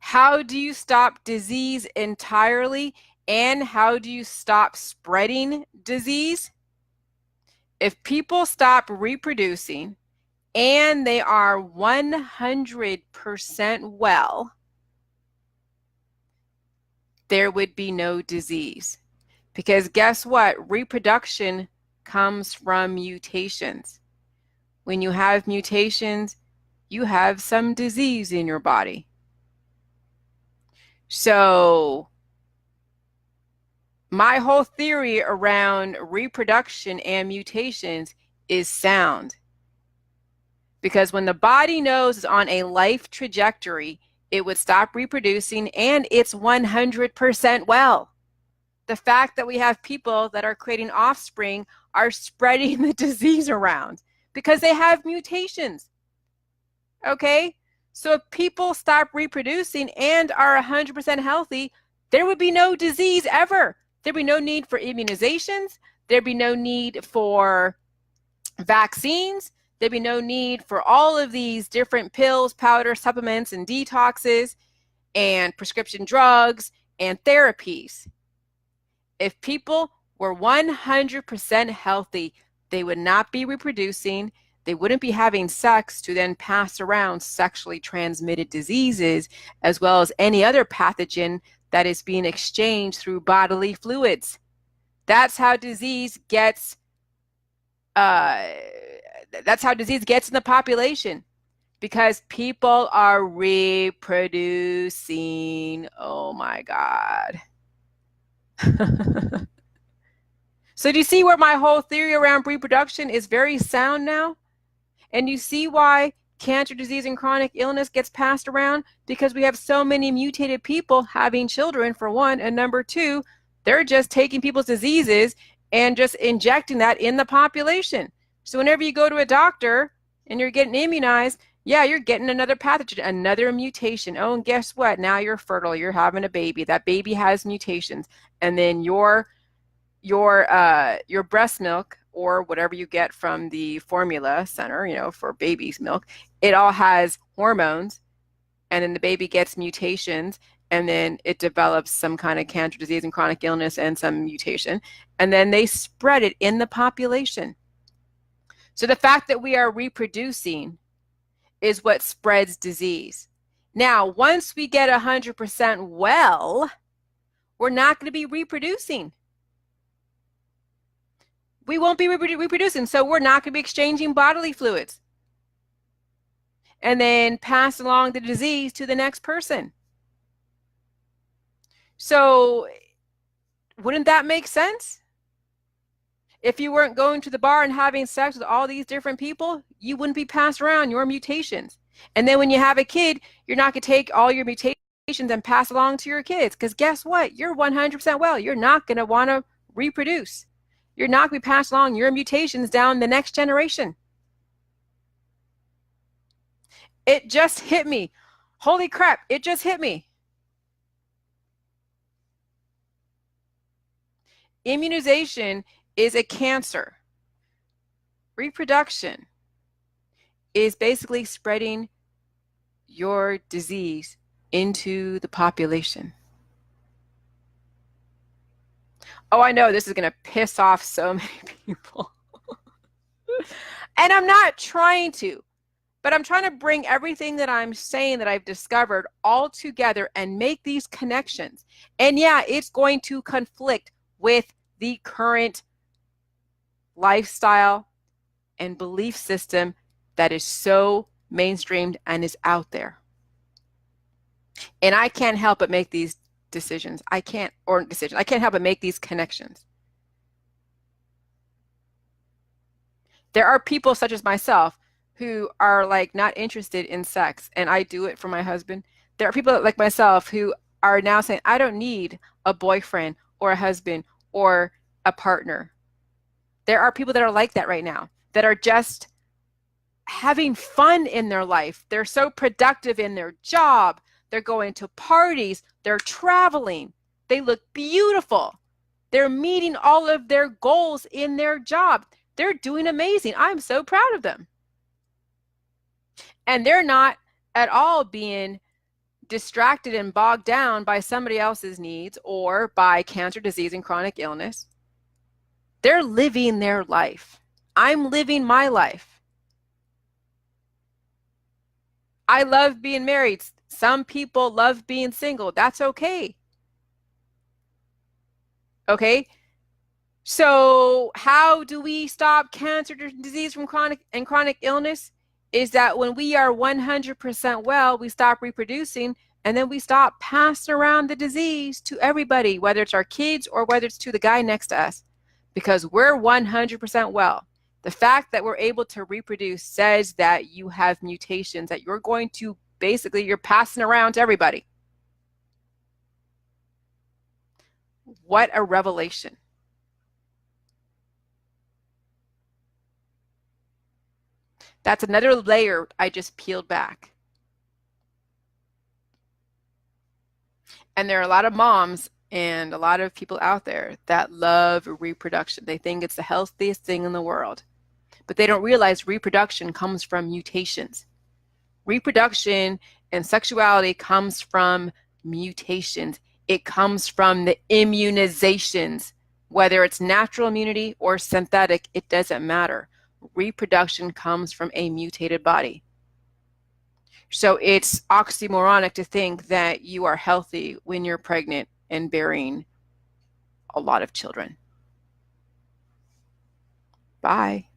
How do you stop disease entirely? And how do you stop spreading disease? If people stop reproducing and they are 100% well, there would be no disease. Because guess what? Reproduction comes from mutations. When you have mutations, you have some disease in your body. So my whole theory around reproduction and mutations is sound. Because when the body knows it's on a life trajectory, it would stop reproducing and it's 100% well. The fact that we have people that are creating offspring are spreading the disease around because they have mutations. Okay? So if people stop reproducing and are 100% healthy, there would be no disease ever. There'd be no need for immunizations. There'd be no need for vaccines. There'd be no need for all of these different pills, powders, supplements, and detoxes, and prescription drugs and therapies. If people were 100% healthy, they would not be reproducing. They wouldn't be having sex to then pass around sexually transmitted diseases, as well as any other pathogen that is being exchanged through bodily fluids. That's how disease gets in the population, because people are reproducing. Oh my God. So do you see where my whole theory around reproduction is very sound now? And you see why cancer, disease, and chronic illness gets passed around? Because we have so many mutated people having children, for one, and number two, they're just taking people's diseases and just injecting that in the population. So whenever you go to a doctor and you're getting immunized, yeah, you're getting another pathogen, another mutation. Oh, and guess what? Now you're fertile. You're having a baby. That baby has mutations. And then your breast milk, or whatever you get from the formula center, for baby's milk, it all has hormones, and then the baby gets mutations, and then it develops some kind of cancer, disease, and chronic illness, and some mutation, and then they spread it in the population. So the fact that we are reproducing is what spreads disease. Now, once we get 100% well, we're not going to be reproducing. We won't be reproducing, so we're not going to be exchanging bodily fluids and then pass along the disease to the next person. So wouldn't that make sense? If you weren't going to the bar and having sex with all these different people, you wouldn't be passed around your mutations. And then when you have a kid, you're not going to take all your mutations and pass along to your kids, because guess what? You're 100% well. You're not going to want to reproduce. You're not going to pass along your mutations down the next generation. It just hit me. Holy crap, it just hit me. Immunization is a cancer. Reproduction is basically spreading your disease into the population. Oh, I know this is going to piss off so many people. And I'm not trying to, but I'm trying to bring everything that I'm saying that I've discovered all together and make these connections. And yeah, it's going to conflict with the current lifestyle and belief system that is so mainstreamed and is out there. And I can't help but make these decisions. I can't help but make these connections. There are people such as myself who are like not interested in sex, and I do it for my husband. There are people like myself who are now saying, I don't need a boyfriend or a husband or a partner. There are people that are like that right now, that are just having fun in their life. They're so productive in their job. They're going to parties. They're traveling. They look beautiful. They're meeting all of their goals in their job. They're doing amazing. I'm so proud of them. And they're not at all being distracted and bogged down by somebody else's needs or by cancer, disease, and chronic illness. They're living their life. I'm living my life. I love being married. Some people love being single. That's okay. Okay? So how do we stop cancer, disease from chronic illness? Is that when we are 100% well, we stop reproducing, and then we stop passing around the disease to everybody, whether it's our kids or whether it's to the guy next to us, because we're 100% well. The fact that we're able to reproduce says that you have mutations that you're going to basically, you're passing around to everybody. What a revelation. That's another layer I just peeled back. And there are a lot of moms and a lot of people out there that love reproduction. They think it's the healthiest thing in the world. But they don't realize reproduction comes from mutations. Reproduction and sexuality comes from mutations. It comes from the immunizations. Whether it's natural immunity or synthetic, it doesn't matter. Reproduction comes from a mutated body. So it's oxymoronic to think that you are healthy when you're pregnant and bearing a lot of children. Bye.